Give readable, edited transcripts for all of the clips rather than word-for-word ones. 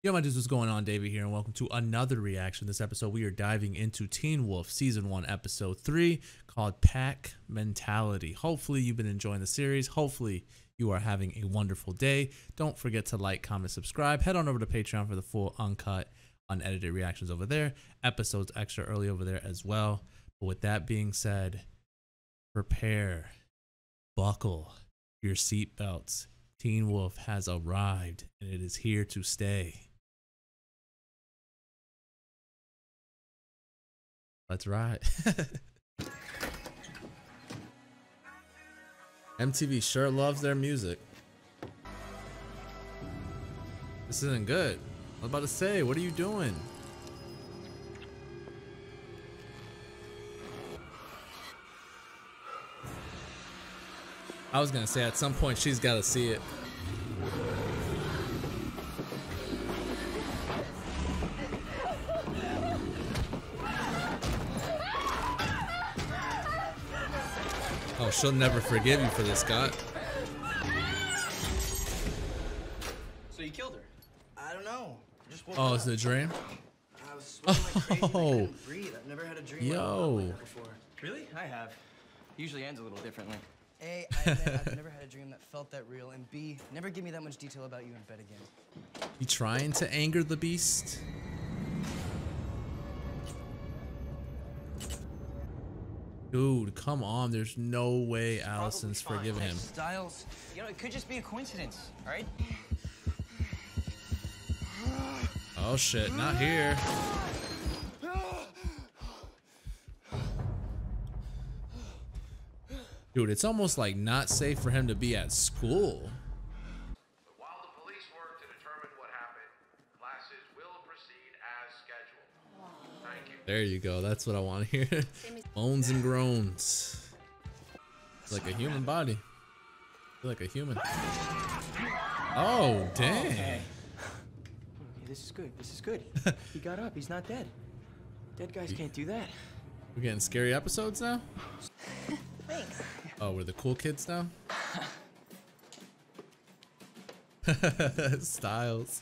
Yo, my dudes, what's going on? David here, and welcome to another reaction. This episode, we are diving into Teen Wolf Season 1, Episode 3, called Pack Mentality. Hopefully, you've been enjoying the series. Hopefully, you are having a wonderful day. Don't forget to like, comment, subscribe. Head on over to Patreon for the full, uncut, unedited reactions over there. Episodes extra early over there as well. But with that being said, prepare, buckle your seatbelts. Teen Wolf has arrived, and it is here to stay. That's right. MTV sure loves their music. This isn't good. I was about to say, what are you doing? I was gonna say at some point she's gotta see it. Oh, she'll never forgive you for this, Scott. So you killed her? I don't know. Just woke Oh, up. it's a dream? I was sweating like crazy and I Oh. couldn't breathe. I've never had a dream Yo. like that before. Really? I have. Usually ends a little differently. A, I've never had a dream that felt that real, and B, never give me that much detail about you in bed again. You trying to anger the beast? Dude, come on. There's no way Allison's Probably fine. forgiving him. Styles. You know, it could just be a coincidence, all right? Oh shit, not here. Dude, it's almost like not safe for him to be at school. But while the police work to determine what happened, classes will proceed as scheduled. Thank you. There you go. That's what I want to hear. Moans and groans. Like a human body. Like a human. Oh, dang. Okay, this is good. This is good. He got up. He's not dead. Dead guys can't do that. We're getting scary episodes now? Thanks. Oh, we're the cool kids now? Styles.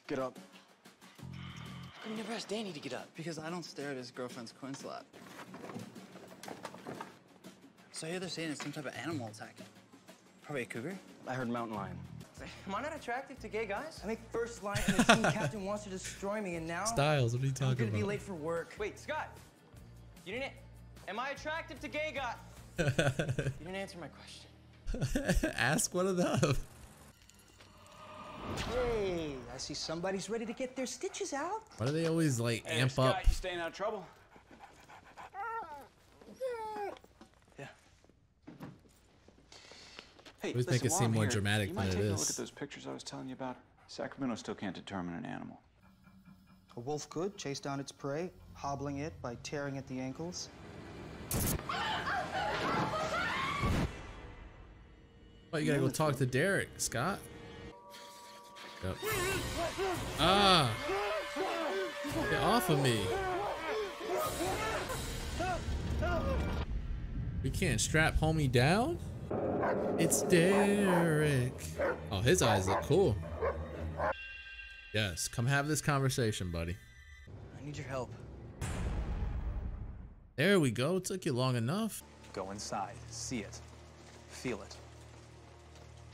Get up. You never asked Danny to get up. Because I don't stare at his girlfriend's coin slot. So I hear they're saying it's some type of animal attack. Probably a cougar? I heard mountain lion. Am I not attractive to gay guys? I make first line and the team captain wants to destroy me, and now Styles, what are you I'm talking gonna be about? late for work. Wait, Scott. You didn't. Am I attractive to gay guys? You didn't answer my question. Ask one of them. Hey, I see somebody's ready to get their stitches out. Why do they always like amp Scott, up? you staying out of trouble? Yeah. Hey, Always listen, make it while seem I'm more here, dramatic you than might it take a look is. at those pictures I was telling you about. Sacramento still can't determine an animal. A wolf could chase down its prey, hobbling it by tearing at the ankles. Oh, you gotta go talk to Derek, Scott. Yep. Ah! Get off of me. We can't strap homie down? It's Derek. Oh, his eyes look cool. Yes, come have this conversation, buddy. I need your help. There we go. It took you long enough. Go inside, see it, feel it.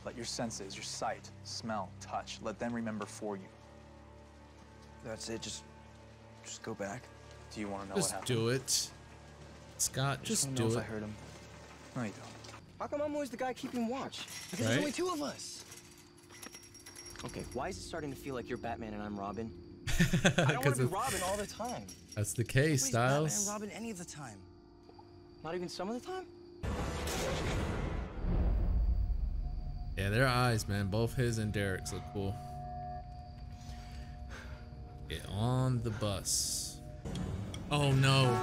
Let your senses, your sight, smell, touch, let them remember for you. That's it. Just go back. Do you want to know Just what happened? do it. Scott, just wanna know do if it. I heard him. No, you don't. How come I'm always the guy keeping watch? Because Right? there's only two of us. Okay, why is it starting to feel like you're Batman and I'm Robin? I don't want Because to be Robin all the time. that's the case, Nobody's Batman Styles. and Robin any of the time. Not even some of the time? Yeah, their eyes, man. Both his and Derek's look cool. Get on the bus. Oh no.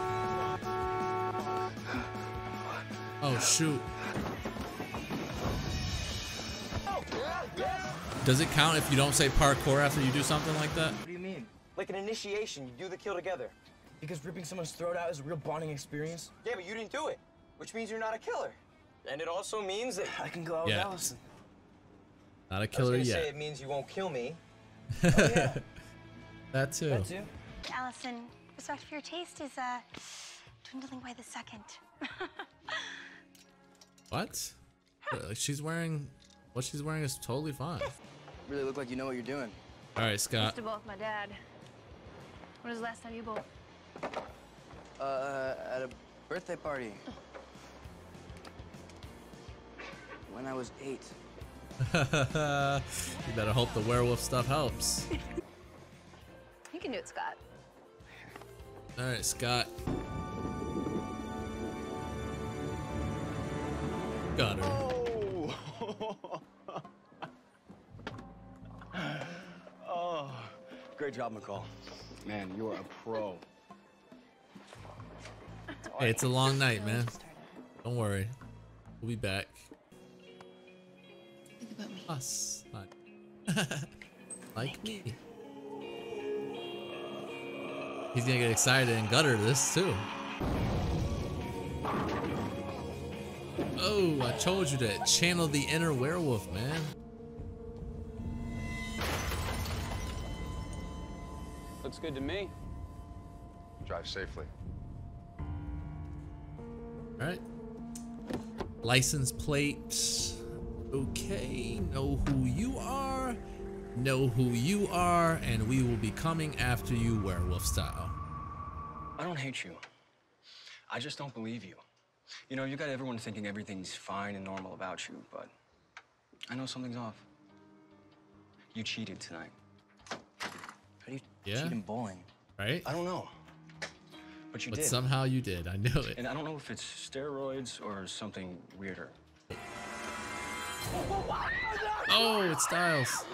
Oh shoot. Does it count if you don't say parkour after you do something like that? What do you mean? Like an initiation, you do the kill together. Because ripping someone's throat out is a real bonding experience. Yeah, but you didn't do it, which means you're not a killer. And it also means that I can go out Yeah. with Allison. Not a killer I was gonna yet. say it means you won't kill me. That too. That too. Allison, respect for your taste is dwindling by the second. What? Like she's wearing, what she's wearing is totally fine. Really look like you know what you're doing. All right, Scott. To both my dad. When was the last time you both? At a birthday party. When I was 8. You better hope the werewolf stuff helps. You can do it, Scott. All right, Scott. Got her. Oh, great job, McCall. Man, you are a pro. Hey, it's a long night, man. Don't worry. We'll be back. Think about me. Us. Like me. He's gonna get excited and gutter this too. Oh, I told you to channel the inner werewolf, man. Looks good to me. Drive safely. All right. License plate. Okay. Know who you are. Know who you are, and we will be coming after you, werewolf style. I don't hate you. I just don't believe you. You know, you got everyone thinking everything's fine and normal about you, but I know something's off. You cheated tonight. How do you Yeah. cheat in bowling? Right? I don't know. But you But did. somehow you did. I knew it. And I don't know if it's steroids or something weirder. Oh, it's Styles.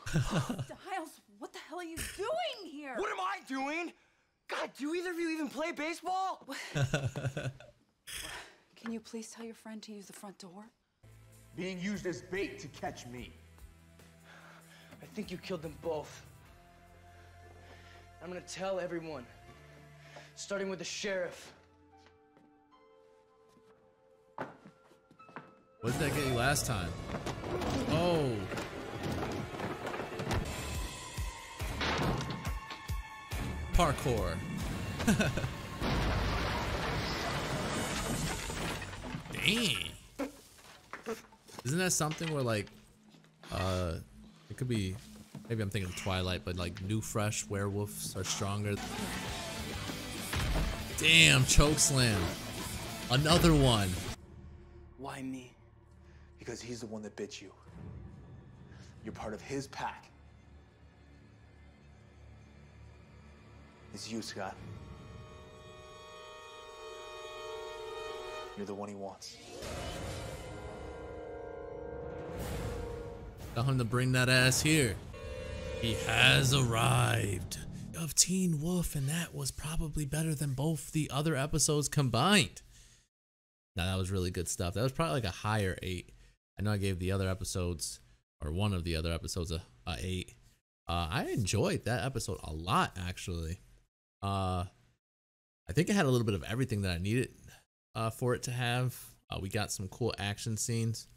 Styles, what the hell are you doing here? What am I doing? God, do either of you even play baseball? Can you please tell your friend to use the front door? Being used as bait to catch me. I think you killed them both. I'm gonna tell everyone. Starting with the sheriff. What did that get you last time? Oh. Parkour. Dang. Isn't that something where like, it could be, maybe I'm thinking of Twilight, but like new fresh werewolves are stronger. Damn, chokeslam. Another one. Why me? Because he's the one that bit you. You're part of his pack. It's you, Scott. You're the one he wants. Tell him to bring that ass here. He has arrived. Of Teen Wolf, and that was probably better than both the other episodes combined. Now that was really good stuff. That was probably like a higher 8. I know I gave the other episodes, or one of the other episodes, a 8. I enjoyed that episode a lot, actually. I think it had a little bit of everything that I needed for it to have. We got some cool action scenes,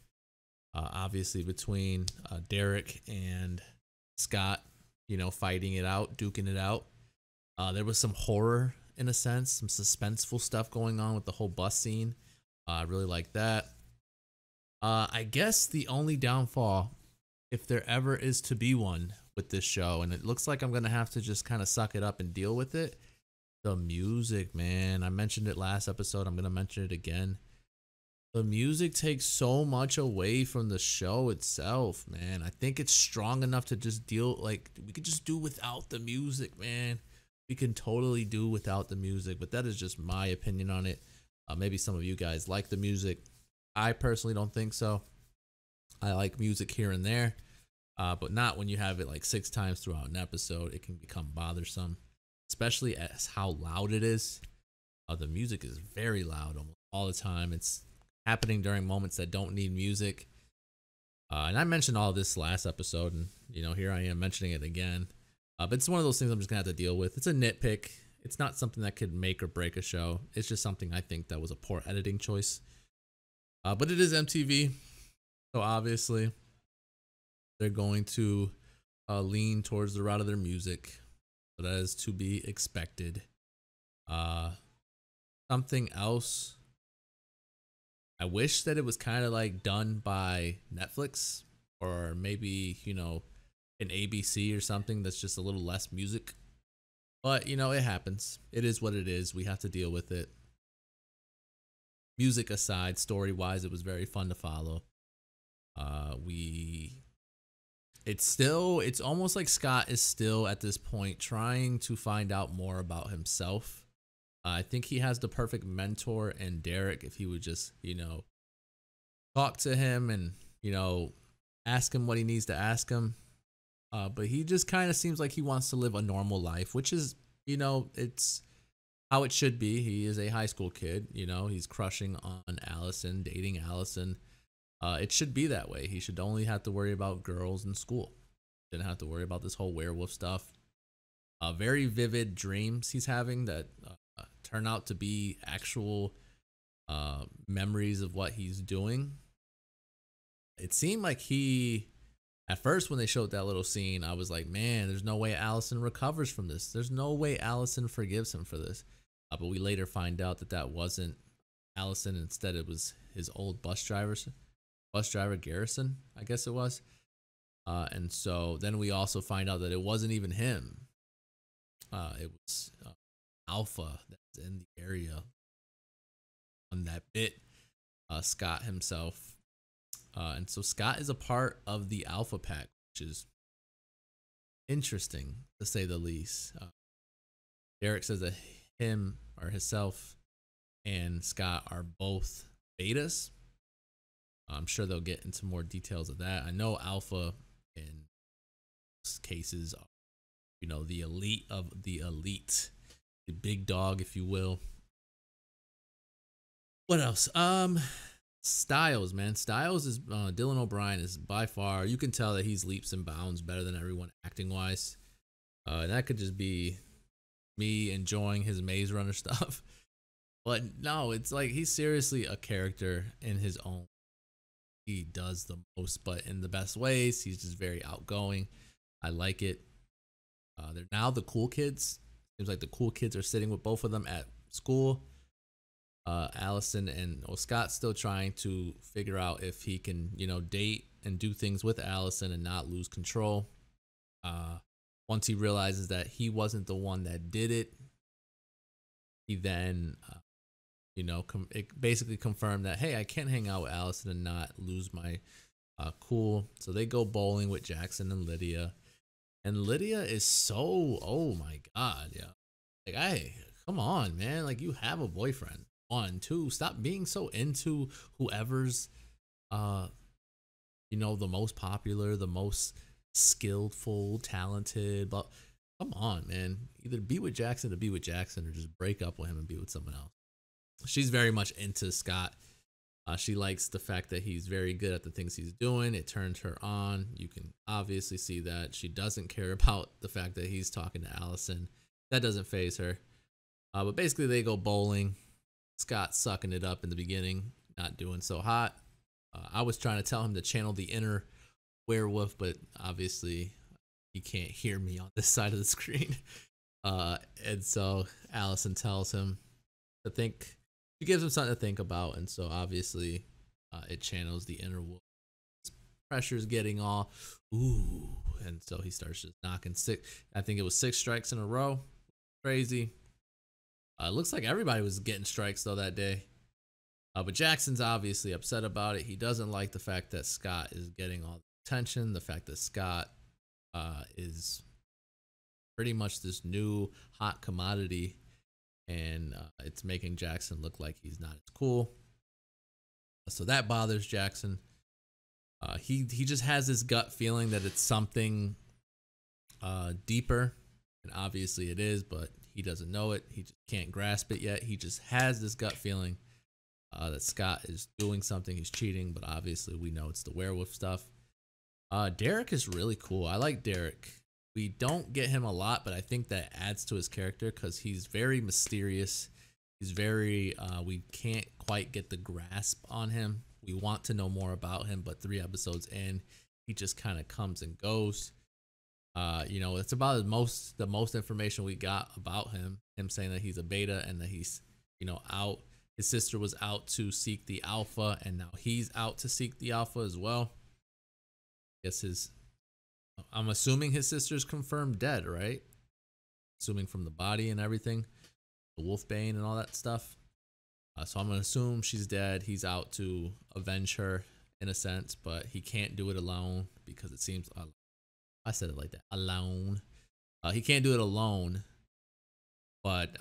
obviously between Derek and Scott, you know, fighting it out, duking it out. There was some horror in a sense, some suspenseful stuff going on with the whole bus scene. I really like that. I guess the only downfall, if there ever is to be one with this show, and it looks like I'm gonna have to just kind of suck it up and deal with it, the music, man. I mentioned it last episode, I'm gonna mention it again. The music takes so much away from the show itself, man. I think it's strong enough to just deal, like, we could just do without the music, man. We can totally do without the music, but that is just my opinion on it. Maybe some of you guys like the music. I personally don't think so. I like music here and there, but not when you have it like 6 times throughout an episode. It can become bothersome, especially as how loud it is. The music is very loud almost all the time. It's happening during moments that don't need music. And I mentioned all this last episode, and you know, here I am mentioning it again. But it's one of those things I'm just gonna have to deal with. It's a nitpick. It's not something that could make or break a show. It's just something I think that was a poor editing choice. But it is MTV, so obviously they're going to lean towards the route of their music. So that is to be expected. Something else. I wish that it was kind of like done by Netflix or maybe, you know, an ABC or something that's just a little less music. But, you know, it happens. It is what it is. We have to deal with it. Music aside, story-wise, it was very fun to follow. It's almost like Scott is still at this point trying to find out more about himself. I think he has the perfect mentor in Derek if he would just, you know, talk to him and, you know, ask him what he needs to ask him. But he just kind of seems like he wants to live a normal life, which is, you know, it's how it should be. He is a high school kid, you know, he's crushing on Allison, dating Allison. It should be that way. He should only have to worry about girls in school. Didn't have to worry about this whole werewolf stuff. Very vivid dreams he's having that turn out to be actual memories of what he's doing. It seemed like at first when they showed that little scene, I was like, man, there's no way Allison recovers from this. There's no way Allison forgives him for this. But we later find out that wasn't Allison. Instead, it was his old bus driver, Garrison, I guess it was. And so then we also find out that it wasn't even him. It was Alpha that's in the area on that bit, Scott himself. And so Scott is a part of the Alpha Pack, which is interesting to say the least. Derek says that him or himself and Scott are both betas. I'm sure they'll get into more details of that. I know Alpha in cases are, you know, the elite of the elite, the big dog, if you will. What else? Styles, man. Styles is Dylan O'Brien is by far, you can tell that he's leaps and bounds better than everyone acting wise. And that could just be me enjoying his Maze Runner stuff. But no, it's like he's seriously a character in his own. He does the most, but in the best ways. He's just very outgoing. I like it. They're now the cool kids. Seems like the cool kids are sitting with both of them at school. Allison and Scott's still trying to figure out if he can, you know, date and do things with Allison and not lose control. Once he realizes that he wasn't the one that did it, he then, you know, it basically confirmed that, hey, I can't hang out with Allison and not lose my cool. So they go bowling with Jackson and Lydia. And Lydia is so, oh my God, yeah. Like, hey, come on, man. Like, you have a boyfriend. 1, 2, stop being so into whoever's, you know, the most popular, the most skillful, talented. But come on, man. Either be with Jackson or be with Jackson, or just break up with him and be with someone else. She's very much into Scott. She likes the fact that he's very good at the things he's doing. It turns her on. You can obviously see that. She doesn't care about the fact that he's talking to Allison. That doesn't faze her. But basically, they go bowling. Scott sucking it up in the beginning, not doing so hot. I was trying to tell him to channel the inner werewolf, but obviously he can't hear me on this side of the screen. And so Allison tells him to think. She gives him something to think about, and so obviously it channels the inner wolf. His pressure's getting all, ooh, and so he starts just knocking 6. I think it was 6 strikes in a row. Crazy. It looks like everybody was getting strikes, though, that day. But Jackson's obviously upset about it. He doesn't like the fact that Scott is getting all the attention, the fact that Scott is pretty much this new hot commodity, and it's making Jackson look like he's not as cool. So that bothers Jackson. He just has this gut feeling that it's something deeper, and obviously it is, but he doesn't know it. He just can't grasp it yet. He just has this gut feeling that Scott is doing something. He's cheating, but obviously we know it's the werewolf stuff. Derek is really cool. I like Derek. We don't get him a lot, but I think that adds to his character because he's very mysterious. He's very, we can't quite get the grasp on him. We want to know more about him, but 3 episodes in, he just kind of comes and goes. You know, it's about the most information we got about him saying that he's a beta and that he's, you know, out. His sister was out to seek the alpha, and now he's out to seek the alpha as well. I guess I'm assuming his sister's confirmed dead, right? Assuming from the body and everything, the Wolfbane and all that stuff. So I'm gonna assume she's dead. He's out to avenge her in a sense, but he can't do it alone because it seems, I said it like that, alone. He can't do it alone, but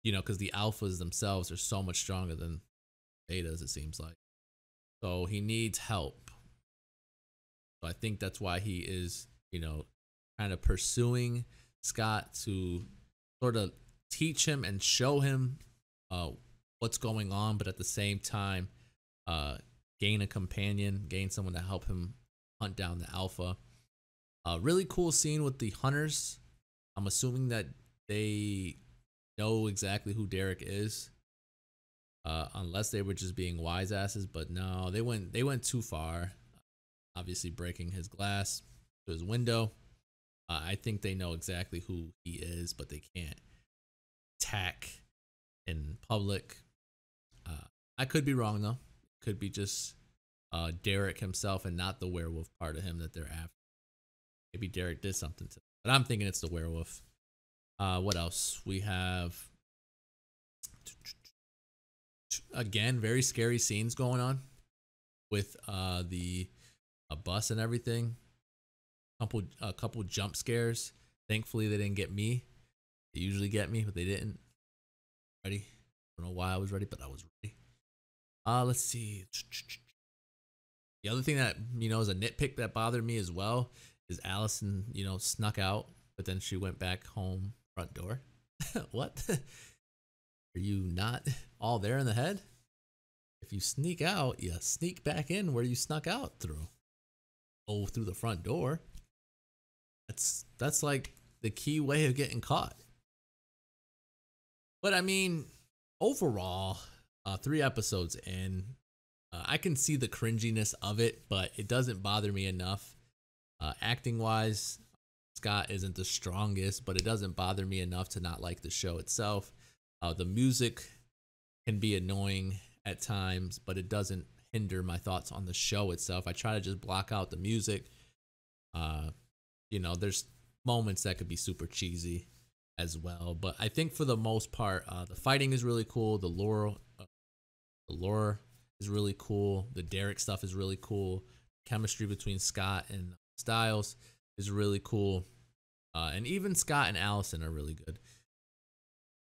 you know, because the alphas themselves are so much stronger than betas, it seems like. So he needs help. So I think that's why he is, you know, kind of pursuing Scott to sort of teach him and show him what's going on, but at the same time, gain a companion, gain someone to help him hunt down the alpha. Really cool scene with the hunters. I'm assuming that they know exactly who Derek is, unless they were just being wise asses. But no, they went too far. Obviously breaking his glass to his window. I think they know exactly who he is, but they can't attack in public. I could be wrong though. Could be just Derek himself and not the werewolf part of him that they're after. Maybe Derek did something to them, but I'm thinking it's the werewolf. What else? We have, again, very scary scenes going on with the bus and everything. A couple jump scares. Thankfully, they didn't get me. They usually get me, but they didn't. Ready? I don't know why I was ready, but I was ready. Let's see. The other thing that, you know, is a nitpick that bothered me as well is Allison, you know, snuck out, but then she went back home front door. What? Are you not all there in the head? If you sneak out, you sneak back in where you snuck out through. Oh, through the front door. That's like the key way of getting caught. But I mean, overall, 3 episodes in, I can see the cringiness of it, but it doesn't bother me enough. Acting wise, Scott isn't the strongest, but it doesn't bother me enough to not like the show itself. The music can be annoying at times, but it doesn't hinder my thoughts on the show itself. I try to just block out the music. You know, there's moments that could be super cheesy as well, but I think for the most part, the fighting is really cool. The lore is really cool. The Derek stuff is really cool. Chemistry between Scott and Styles is really cool. And even Scott and Allison are really good.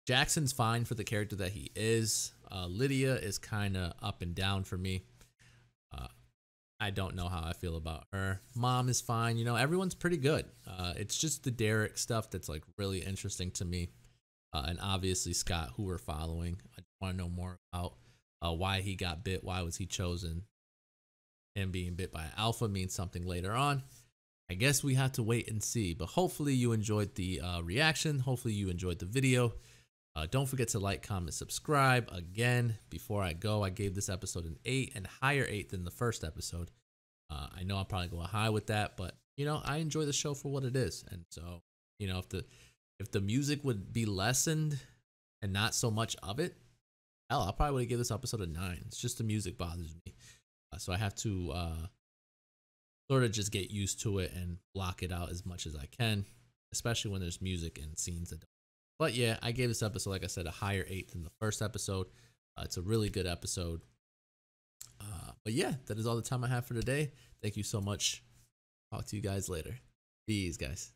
Jackson's fine for the character that he is. Lydia is kind of up and down for me. I don't know how I feel about her. Mom is fine. You know, everyone's pretty good. It's just the Derek stuff that's like really interesting to me. And obviously Scott, who we're following. I want to know more about why he got bit. Why was he chosen? Him being bit by an alpha means something later on. I guess we have to wait and see. But hopefully you enjoyed the reaction. Hopefully you enjoyed the video. Don't forget to like, comment, subscribe. Again, before I go, I gave this episode an 8 and higher 8 than the first episode. I know I'll probably go high with that, but you know, I enjoy the show for what it is. And so, you know, if the music would be lessened and not so much of it, hell, I probably would give this episode a 9. It's just the music bothers me. So I have to sort of just get used to it and block it out as much as I can, especially when there's music and scenes that don't. But yeah, I gave this episode, like I said, a higher 8 than the first episode. It's a really good episode. But yeah, that is all the time I have for today. Thank you so much. Talk to you guys later. Peace, guys.